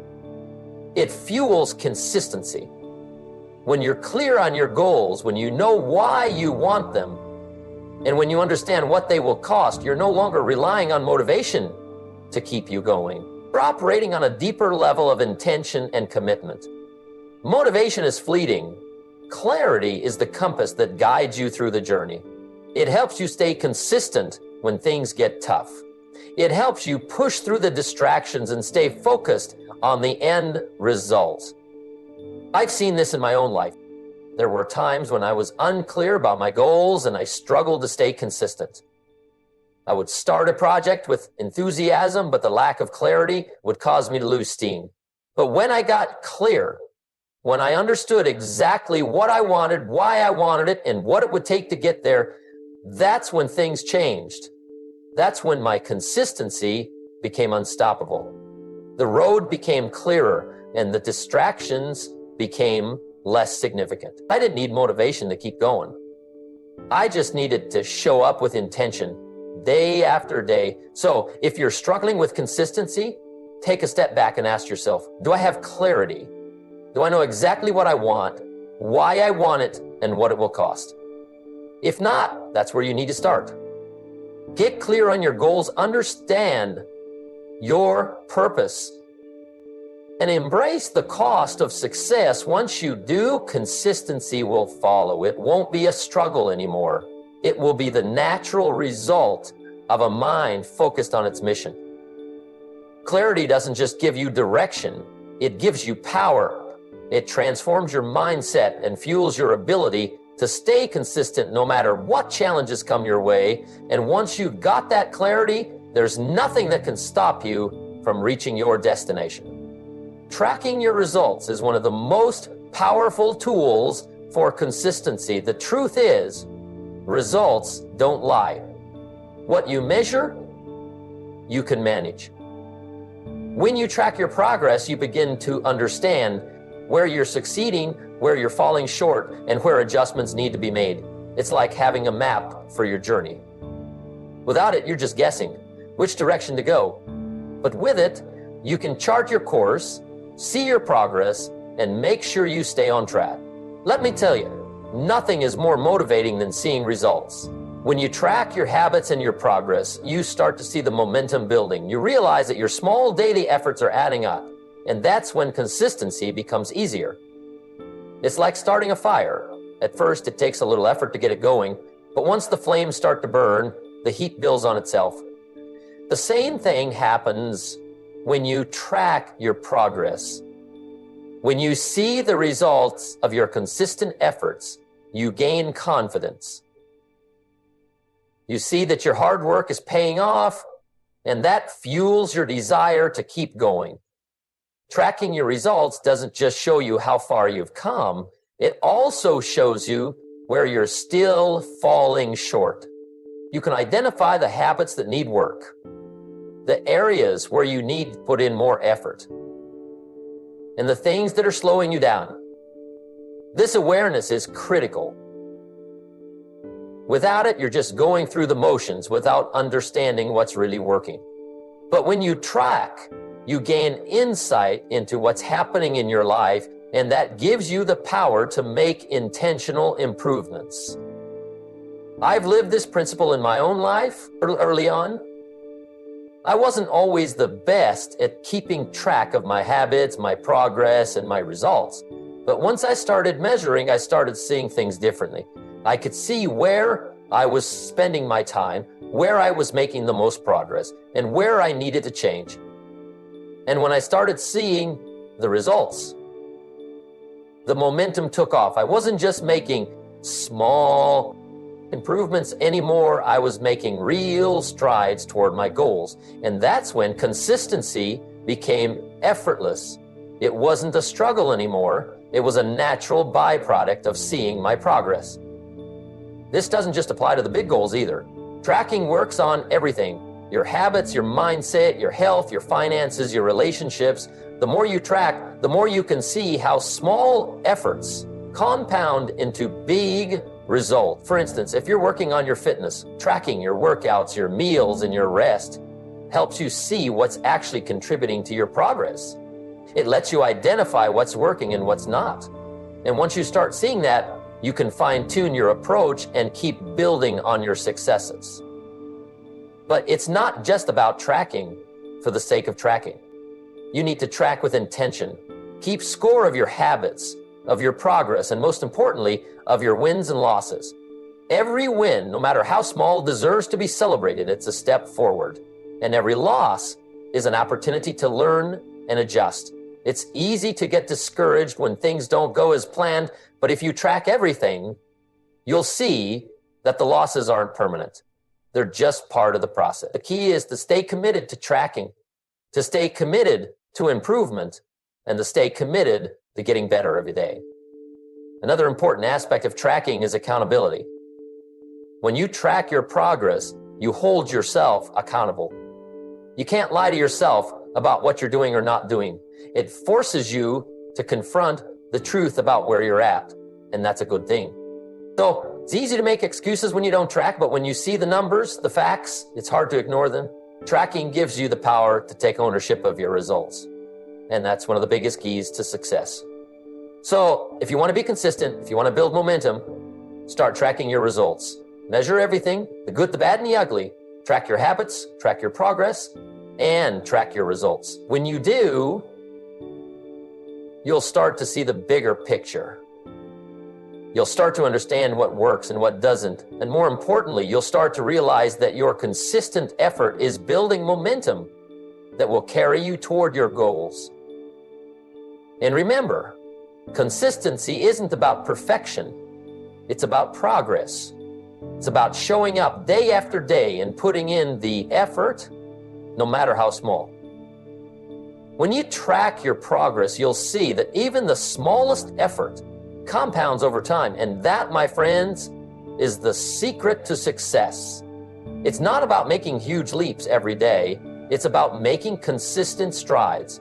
It fuels consistency. When you're clear on your goals, when you know why you want them, and when you understand what they will cost, you're no longer relying on motivation to keep you going. You're operating on a deeper level of intention and commitment. Motivation is fleeting. Clarity is the compass that guides you through the journey. It helps you stay consistent when things get tough. It helps you push through the distractions and stay focused on the end result. I've seen this in my own life. There were times when I was unclear about my goals and I struggled to stay consistent. I would start a project with enthusiasm, but the lack of clarity would cause me to lose steam. But when I got clear, when I understood exactly what I wanted, why I wanted it, and what it would take to get there, that's when things changed. That's when my consistency became unstoppable. The road became clearer, and the distractions became less significant. I didn't need motivation to keep going. I just needed to show up with intention, day after day. So if you're struggling with consistency, take a step back and ask yourself, do I have clarity? Do I know exactly what I want, why I want it, and what it will cost? If not, that's where you need to start. Get clear on your goals, understand your purpose, and embrace the cost of success. Once you do, consistency will follow. It won't be a struggle anymore. It will be the natural result of a mind focused on its mission. Clarity doesn't just give you direction, it gives you power. It transforms your mindset and fuels your ability to stay consistent no matter what challenges come your way. And once you've got that clarity, there's nothing that can stop you from reaching your destination. Tracking your results is one of the most powerful tools for consistency. The truth is, results don't lie. What you measure, you can manage. When you track your progress, you begin to understand where you're succeeding, where you're falling short, and where adjustments need to be made. It's like having a map for your journey. Without it, you're just guessing which direction to go. But with it, you can chart your course, see your progress, and make sure you stay on track. Let me tell you, nothing is more motivating than seeing results. When you track your habits and your progress, you start to see the momentum building. You realize that your small daily efforts are adding up. And that's when consistency becomes easier. It's like starting a fire. At first, it takes a little effort to get it going, but once the flames start to burn, the heat builds on itself. The same thing happens when you track your progress. When you see the results of your consistent efforts, you gain confidence. You see that your hard work is paying off, and that fuels your desire to keep going. Tracking your results doesn't just show you how far you've come, it also shows you where you're still falling short. You can identify the habits that need work, the areas where you need to put in more effort, and the things that are slowing you down. This awareness is critical. Without it, you're just going through the motions without understanding what's really working. But when you track, you gain insight into what's happening in your life, and that gives you the power to make intentional improvements. I've lived this principle in my own life early on. I wasn't always the best at keeping track of my habits, my progress, and my results. But once I started measuring, I started seeing things differently. I could see where I was spending my time, where I was making the most progress, and where I needed to change. And when I started seeing the results, the momentum took off. I wasn't just making small improvements anymore. I was making real strides toward my goals. And that's when consistency became effortless. It wasn't a struggle anymore. It was a natural byproduct of seeing my progress. This doesn't just apply to the big goals either. Tracking works on everything. Your habits, your mindset, your health, your finances, your relationships. The more you track, the more you can see how small efforts compound into big results. For instance, if you're working on your fitness, tracking your workouts, your meals, and your rest helps you see what's actually contributing to your progress. It lets you identify what's working and what's not. And once you start seeing that, you can fine-tune your approach and keep building on your successes. But it's not just about tracking for the sake of tracking. You need to track with intention. Keep score of your habits, of your progress, and most importantly, of your wins and losses. Every win, no matter how small, deserves to be celebrated. It's a step forward. And every loss is an opportunity to learn and adjust. It's easy to get discouraged when things don't go as planned, but if you track everything, you'll see that the losses aren't permanent. They're just part of the process. The key is to stay committed to tracking, to stay committed to improvement, and to stay committed to getting better every day. Another important aspect of tracking is accountability. When you track your progress, you hold yourself accountable. You can't lie to yourself about what you're doing or not doing. It forces you to confront the truth about where you're at, and that's a good thing. So it's easy to make excuses when you don't track, but when you see the numbers, the facts, it's hard to ignore them. Tracking gives you the power to take ownership of your results. And that's one of the biggest keys to success. So if you want to be consistent, if you want to build momentum, start tracking your results. Measure everything, the good, the bad, and the ugly. Track your habits, track your progress, and track your results. When you do, you'll start to see the bigger picture. You'll start to understand what works and what doesn't. And more importantly, you'll start to realize that your consistent effort is building momentum that will carry you toward your goals. And remember, consistency isn't about perfection. It's about progress. It's about showing up day after day and putting in the effort, no matter how small. When you track your progress, you'll see that even the smallest effort compounds over time. And that, my friends, is the secret to success. It's not about making huge leaps every day. It's about making consistent strides.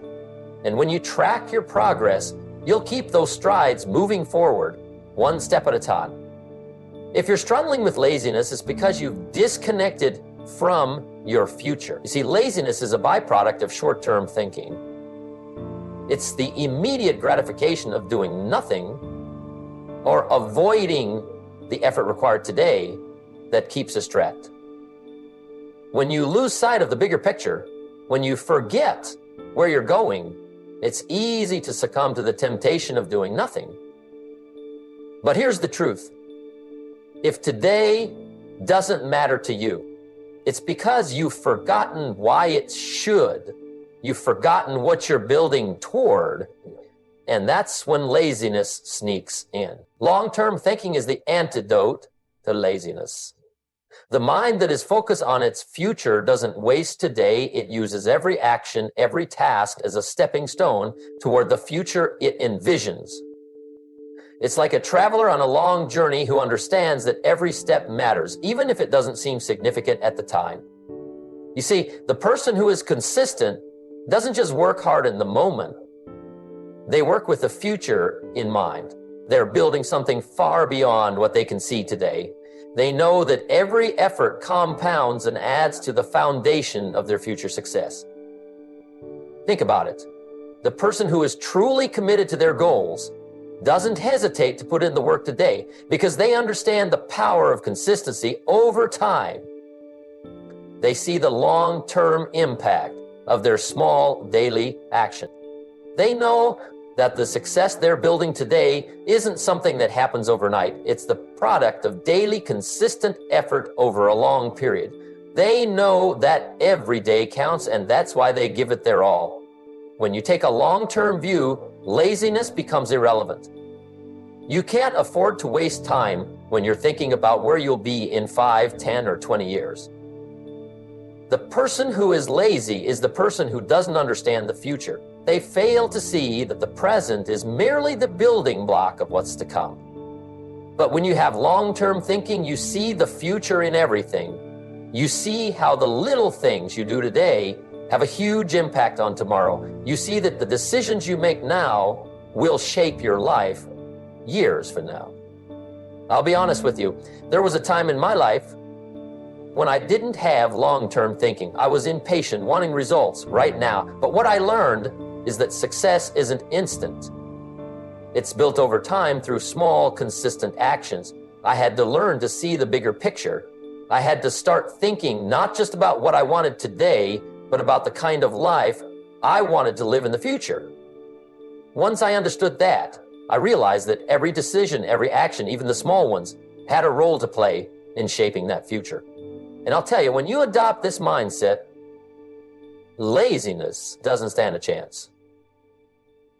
And when you track your progress, you'll keep those strides moving forward, one step at a time. If you're struggling with laziness, it's because you've disconnected from your future. You see, laziness is a byproduct of short-term thinking. It's the immediate gratification of doing nothing or avoiding the effort required today that keeps us trapped. When you lose sight of the bigger picture, when you forget where you're going, it's easy to succumb to the temptation of doing nothing. But here's the truth. If today doesn't matter to you, it's because you've forgotten why it should. You've forgotten what you're building toward. And that's when laziness sneaks in. Long-term thinking is the antidote to laziness. The mind that is focused on its future doesn't waste today. It uses every action, every task as a stepping stone toward the future it envisions. It's like a traveler on a long journey who understands that every step matters, even if it doesn't seem significant at the time. You see, the person who is consistent doesn't just work hard in the moment. They work with the future in mind. They're building something far beyond what they can see today. They know that every effort compounds and adds to the foundation of their future success. Think about it. The person who is truly committed to their goals doesn't hesitate to put in the work today because they understand the power of consistency over time. They see the long-term impact of their small daily action. They know that the success they're building today isn't something that happens overnight. It's the product of daily consistent effort over a long period. They know that every day counts, and that's why they give it their all. When you take a long-term view, laziness becomes irrelevant. You can't afford to waste time when you're thinking about where you'll be in 5, 10, or 20 years. The person who is lazy is the person who doesn't understand the future. They fail to see that the present is merely the building block of what's to come. But when you have long-term thinking, you see the future in everything. You see how the little things you do today have a huge impact on tomorrow. You see that the decisions you make now will shape your life years from now. I'll be honest with you. There was a time in my life when I didn't have long-term thinking. I was impatient, wanting results right now. But what I learned is that success isn't instant. It's built over time through small, consistent actions. I had to learn to see the bigger picture. I had to start thinking not just about what I wanted today, but about the kind of life I wanted to live in the future. Once I understood that, I realized that every decision, every action, even the small ones, had a role to play in shaping that future. And I'll tell you, when you adopt this mindset, laziness doesn't stand a chance.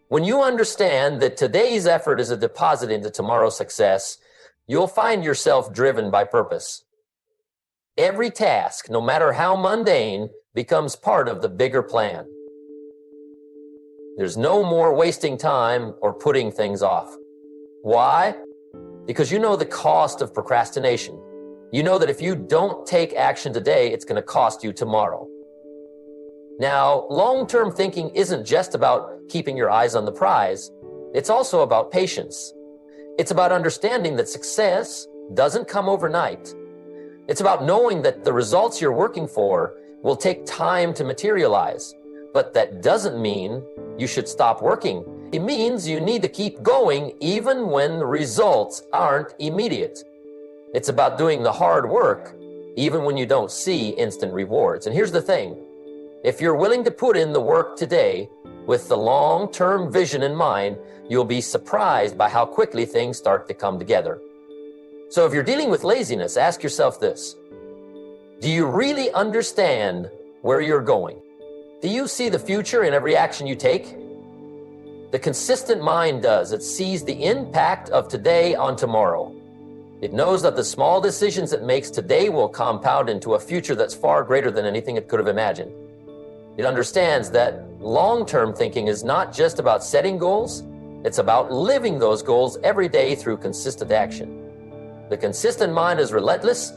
When you understand that today's effort is a deposit into tomorrow's success, you'll find yourself driven by purpose. Every task, no matter how mundane, becomes part of the bigger plan. There's no more wasting time or putting things off. Why? Because you know the cost of procrastination. You know that if you don't take action today, it's going to cost you tomorrow. Now, long-term thinking isn't just about keeping your eyes on the prize. It's also about patience. It's about understanding that success doesn't come overnight. It's about knowing that the results you're working for will take time to materialize. But that doesn't mean you should stop working. It means you need to keep going even when the results aren't immediate. It's about doing the hard work even when you don't see instant rewards. And here's the thing. If you're willing to put in the work today with the long-term vision in mind, you'll be surprised by how quickly things start to come together. So if you're dealing with laziness, ask yourself this. Do you really understand where you're going? Do you see the future in every action you take? The consistent mind does. It sees the impact of today on tomorrow. It knows that the small decisions it makes today will compound into a future that's far greater than anything it could have imagined. It understands that long-term thinking is not just about setting goals, it's about living those goals every day through consistent action. The consistent mind is relentless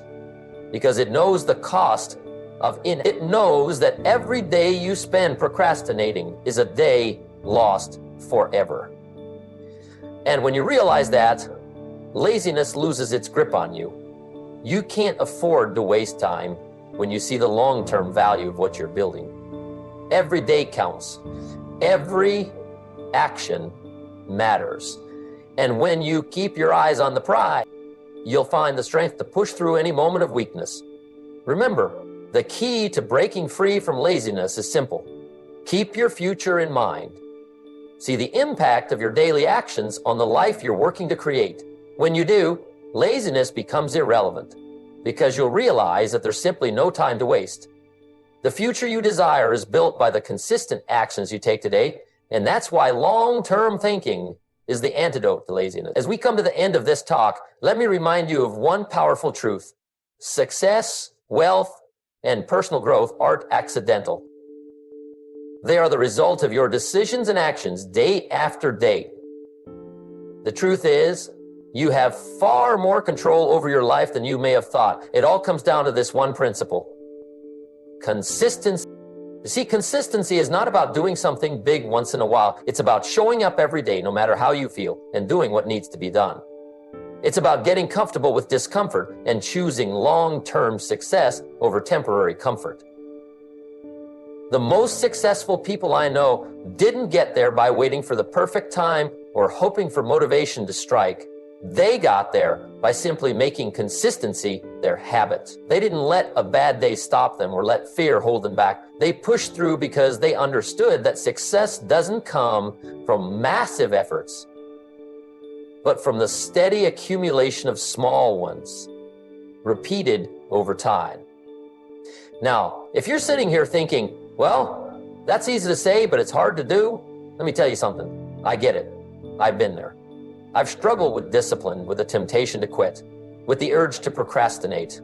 because it knows the cost of it knows that every day you spend procrastinating is a day lost forever. And when you realize that, laziness loses its grip on you. You can't afford to waste time when you see the long-term value of what you're building. Every day counts. Every action matters. And when you keep your eyes on the prize, you'll find the strength to push through any moment of weakness. Remember, the key to breaking free from laziness is simple. Keep your future in mind. See the impact of your daily actions on the life you're working to create. When you do, laziness becomes irrelevant because you'll realize that there's simply no time to waste. The future you desire is built by the consistent actions you take today, and that's why long-term thinking is the antidote to laziness. As we come to the end of this talk, let me remind you of one powerful truth. Success, wealth, and personal growth aren't accidental. They are the result of your decisions and actions day after day. The truth is, you have far more control over your life than you may have thought. It all comes down to this one principle. Consistency. You see, consistency is not about doing something big once in a while. It's about showing up every day, no matter how you feel, and doing what needs to be done. It's about getting comfortable with discomfort and choosing long-term success over temporary comfort. The most successful people I know didn't get there by waiting for the perfect time or hoping for motivation to strike. They got there by simply making consistency their habit. They didn't let a bad day stop them or let fear hold them back. They pushed through because they understood that success doesn't come from massive efforts, but from the steady accumulation of small ones, repeated over time. Now, if you're sitting here thinking, well, that's easy to say, but it's hard to do, let me tell you something. I get it. I've been there. I've struggled with discipline, with the temptation to quit, with the urge to procrastinate.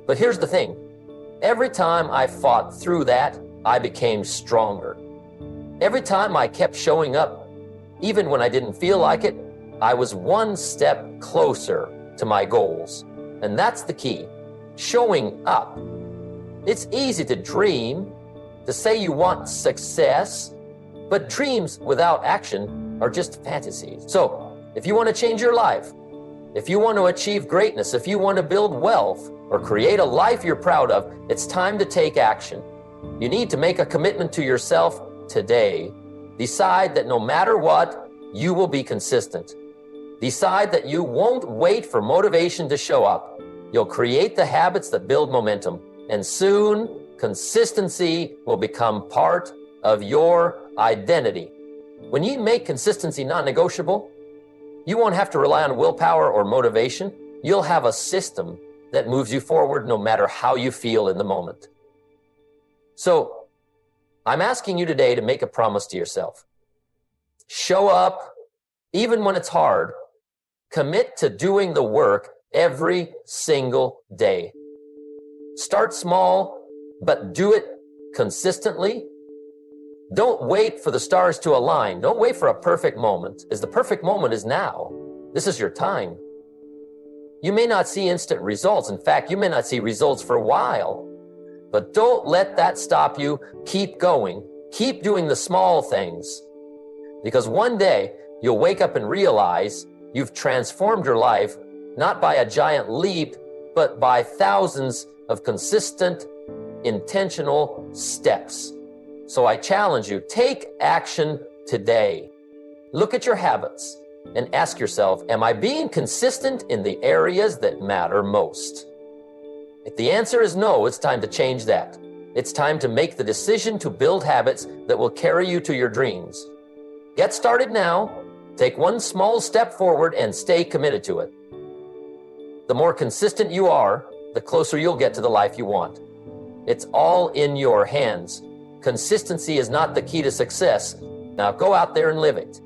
But here's the thing. Every time I fought through that, I became stronger. Every time I kept showing up, even when I didn't feel like it, I was one step closer to my goals. And that's the key. Showing up. It's easy to dream, to say you want success, but dreams without action are just fantasies. So, if you want to change your life, if you want to achieve greatness, if you want to build wealth or create a life you're proud of, it's time to take action. You need to make a commitment to yourself today. Decide that no matter what, you will be consistent. Decide that you won't wait for motivation to show up. You'll create the habits that build momentum, and soon consistency will become part of your identity. When you make consistency non-negotiable, you won't have to rely on willpower or motivation. You'll have a system that moves you forward no matter how you feel in the moment. So, I'm asking you today to make a promise to yourself. Show up even when it's hard. Commit to doing the work every single day. Start small, but do it consistently. Don't wait for the stars to align. Don't wait for a perfect moment, as the perfect moment is now. This is your time. You may not see instant results. In fact, you may not see results for a while. But don't let that stop you. Keep going. Keep doing the small things. Because one day, you'll wake up and realize you've transformed your life, not by a giant leap, but by thousands of consistent, intentional steps. So I challenge you, take action today. Look at your habits and ask yourself, am I being consistent in the areas that matter most? If the answer is no, it's time to change that. It's time to make the decision to build habits that will carry you to your dreams. Get started now, take one small step forward, and stay committed to it. The more consistent you are, the closer you'll get to the life you want. It's all in your hands. Consistency is not the key to success. Now go out there and live it.